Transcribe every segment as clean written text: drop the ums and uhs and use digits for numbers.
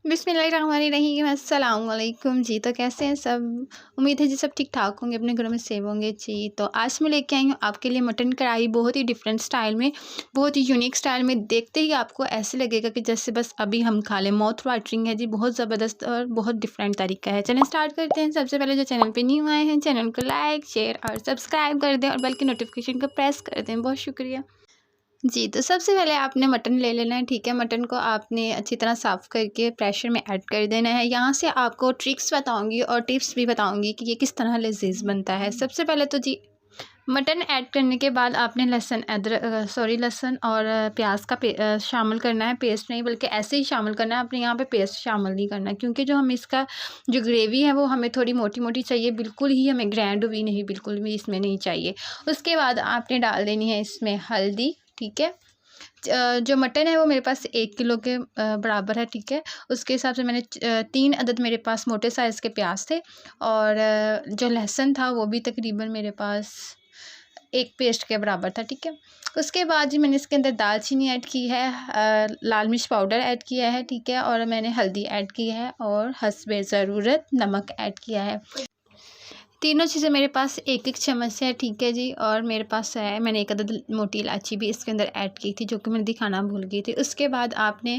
बिस्मिल्लाहिर्रहमानिर्रहीम, अस्सलाम वालेकुम जी। तो कैसे हैं सब? उम्मीद है जी सब ठीक-ठाक होंगे, अपने घरों में सेव होंगे जी। तो आज मैं लेके आई हूँ आपके लिए मटन कढ़ाई, बहुत ही डिफरेंट स्टाइल में, बहुत ही यूनिक स्टाइल में। देखते ही आपको ऐसे लगेगा कि जैसे बस अभी हम खा लें। माउथ वाटरिंग है जी, बहुत ज़बरदस्त और बहुत डिफरेंट तरीका है। चलें स्टार्ट करते हैं। सबसे पहले जो चैनल पर न्यू आए हैं, चैनल को लाइक, शेयर और सब्सक्राइब कर दें और बेल की नोटिफिकेशन को प्रेस कर दें। बहुत शुक्रिया जी। तो सबसे पहले आपने मटन ले लेना है, ठीक है। मटन को आपने अच्छी तरह साफ़ करके प्रेशर में ऐड कर देना है। यहाँ से आपको ट्रिक्स बताऊंगी और टिप्स भी बताऊंगी कि ये किस तरह लजीज बनता है। सबसे पहले तो जी, मटन ऐड करने के बाद आपने लहसुन और प्याज का शामिल करना है। पेस्ट नहीं, बल्कि ऐसे ही शामिल करना है। आपने यहाँ पे पेस्ट शामिल नहीं करना, क्योंकि जो हम इसका जो ग्रेवी है वो हमें थोड़ी मोटी मोटी चाहिए, बिल्कुल ही हमें ग्रैंड हुई नहीं, बिल्कुल भी इसमें नहीं चाहिए। उसके बाद आपने डाल देनी है इसमें हल्दी, ठीक है। जो मटन है वो मेरे पास 1 किलो के बराबर है, ठीक है। उसके हिसाब से मैंने 3 अदद मेरे पास मोटे साइज़ के प्याज थे, और जो लहसुन था वो भी तकरीबन मेरे पास एक पेस्ट के बराबर था, ठीक है। उसके बाद जी मैंने इसके अंदर दालचीनी ऐड की है, लाल मिर्च पाउडर ऐड किया है, ठीक है। और मैंने हल्दी ऐड की है और हस्बे ज़रूरत नमक ऐड किया है। तीनों चीज़ें मेरे पास एक एक चम्मच है, ठीक है जी। और मेरे पास है, मैंने एक अदद मोटी इलायची भी इसके अंदर ऐड की थी, जो कि मैंने दिखाना भूल गई थी। उसके बाद आपने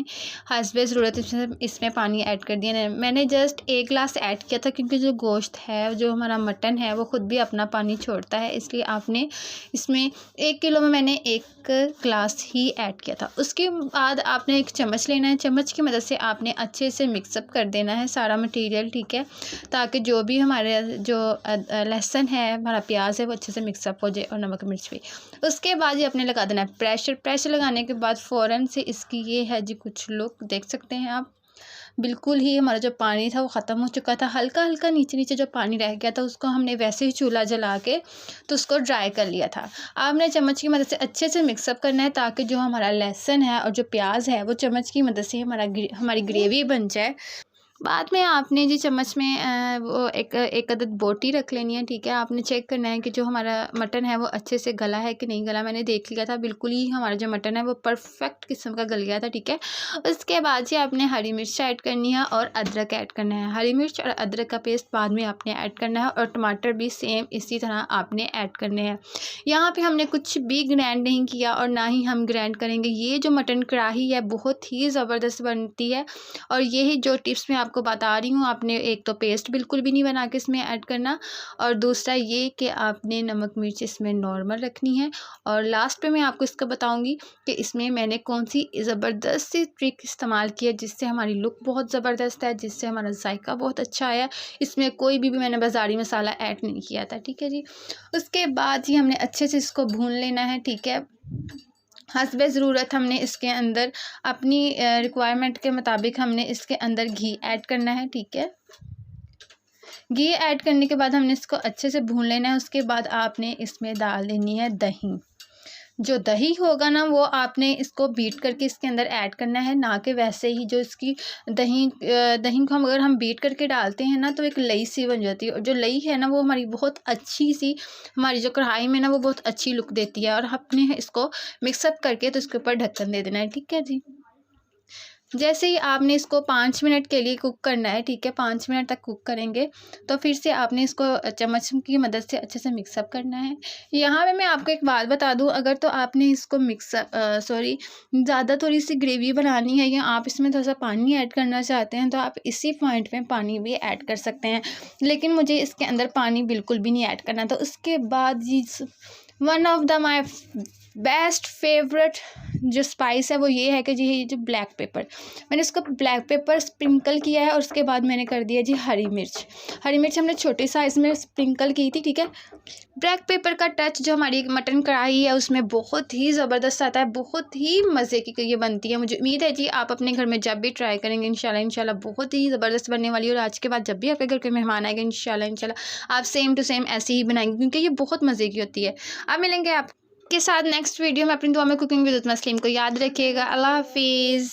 हस्बे ज़रूरत इसमें पानी ऐड कर दिया। मैंने जस्ट 1 गिलास ऐड किया था, क्योंकि जो गोश्त है, जो हमारा मटन है, वो ख़ुद भी अपना पानी छोड़ता है, इसलिए आपने इसमें 1 किलो में मैंने 1 गिलास ही ऐड किया था। उसके बाद आपने एक चम्मच लेना है, चम्मच की मदद से आपने अच्छे से मिक्सअप कर देना है सारा मटीरियल, ठीक है, ताकि जो भी हमारे जो लहसुन है, हमारा प्याज है, वो अच्छे से मिक्सअप हो जाए, और नमक मिर्च भी। उसके बाद ये आपने लगा देना है प्रेशर लगाने के बाद फ़ौरन से इसकी ये है जी कुछ लुक, देख सकते हैं आप। बिल्कुल ही हमारा जो पानी था वो ख़त्म हो चुका था। हल्का हल्का नीचे नीचे जो पानी रह गया था, उसको हमने वैसे ही चूल्हा जला के तो उसको ड्राई कर लिया था। आपने चम्मच की मदद से अच्छे से मिक्सअप करना है, ताकि जो हमारा लहसुन है और जो प्याज है वो चम्मच की मदद से हमारी ग्रेवी बन जाए। बाद में आपने जी चम्मच में वो एक अदद बोटी रख लेनी है, ठीक है। आपने चेक करना है कि जो हमारा मटन है वो अच्छे से गला है कि नहीं गला। मैंने देख लिया था, बिल्कुल ही हमारा जो मटन है वो परफेक्ट किस्म का गल गया था, ठीक है। उसके बाद जी आपने हरी मिर्च ऐड करनी है और अदरक ऐड करना है। हरी मिर्च और अदरक का पेस्ट बाद में आपने ऐड करना है, और टमाटर भी सेम इसी तरह आपने ऐड करने हैं। यहाँ पर हमने कुछ भी ग्राइंड नहीं किया, और ना ही हम ग्राइंड करेंगे। ये जो मटन कढ़ाई है बहुत ही ज़बरदस्त बनती है, और यही जो टिप्स मैं आपको बता रही हूँ। आपने एक तो पेस्ट बिल्कुल भी नहीं बना के इसमें ऐड करना, और दूसरा ये कि आपने नमक मिर्च इसमें नॉर्मल रखनी है। और लास्ट पे मैं आपको इसका बताऊंगी कि इसमें मैंने कौन सी ज़बरदस्त सी ट्रिक इस्तेमाल की है, जिससे हमारी लुक बहुत ज़बरदस्त है, जिससे हमारा जायका बहुत अच्छा आया। इसमें कोई भी मैंने बाज़ारी मसाला ऐड नहीं किया था, ठीक है जी। उसके बाद ही हमने अच्छे से इसको भून लेना है, ठीक है। हस्बे ज़रूरत हमने इसके अंदर अपनी रिक्वायरमेंट के मुताबिक हमने इसके अंदर घी ऐड करना है, ठीक है। घी ऐड करने के बाद हमने इसको अच्छे से भून लेना है। उसके बाद आपने इसमें डाल देनी है दही। जो दही होगा ना, वो आपने इसको बीट करके इसके अंदर ऐड करना है, ना कि वैसे ही जो इसकी दही को अगर हम बीट करके डालते हैं ना, तो एक लई सी बन जाती है। और जो लई है ना, वो हमारी बहुत अच्छी सी, हमारी जो कढ़ाई में ना, वो बहुत अच्छी लुक देती है। और अपने इसको मिक्सअप करके तो इसके ऊपर ढक्कन दे देना है, ठीक है जी। जैसे ही आपने इसको 5 मिनट के लिए कुक करना है, ठीक है। 5 मिनट तक कुक करेंगे तो फिर से आपने इसको चम्मच की मदद से अच्छे से मिक्सअप करना है। यहाँ पे मैं आपको एक बात बता दूँ, अगर तो आपने इसको ज़्यादा थोड़ी सी ग्रेवी बनानी है, या आप इसमें थोड़ा सा पानी ऐड करना चाहते हैं, तो आप इसी पॉइंट में पानी भी ऐड कर सकते हैं। लेकिन मुझे इसके अंदर पानी बिल्कुल भी नहीं ऐड करना था। उसके बाद ji one of the my best favourite जो स्पाइस है वो ये है कि जी ये जो ब्लैक पेपर, मैंने इसको ब्लैक पेपर स्प्रिंकल किया है। और उसके बाद मैंने कर दिया जी हरी मिर्च हमने छोटे साइज़ में स्प्रिंकल की थी, ठीक है। ब्लैक पेपर का टच जो हमारी मटन कढ़ाई है उसमें बहुत ही ज़बरदस्त आता है, बहुत ही मज़े की ये बनती है। मुझे उम्मीद है जी आप अपने घर में जब भी ट्राई करेंगे इंशाल्लाह बहुत ही ज़बरदस्त बनने वाली है। और आज के बाद जब भी आपके घर के मेहमान आएंगे इंशाल्लाह आप सेम टू सेम ऐसे ही बनाएंगे, क्योंकि ये बहुत मज़े की होती है। अब मिलेंगे आपके साथ नेक्स्ट वीडियो में। अपनी दुआ में कुकिंग विद उस्मा सलीम को याद रखिएगा। अल्लाह हाफिज़।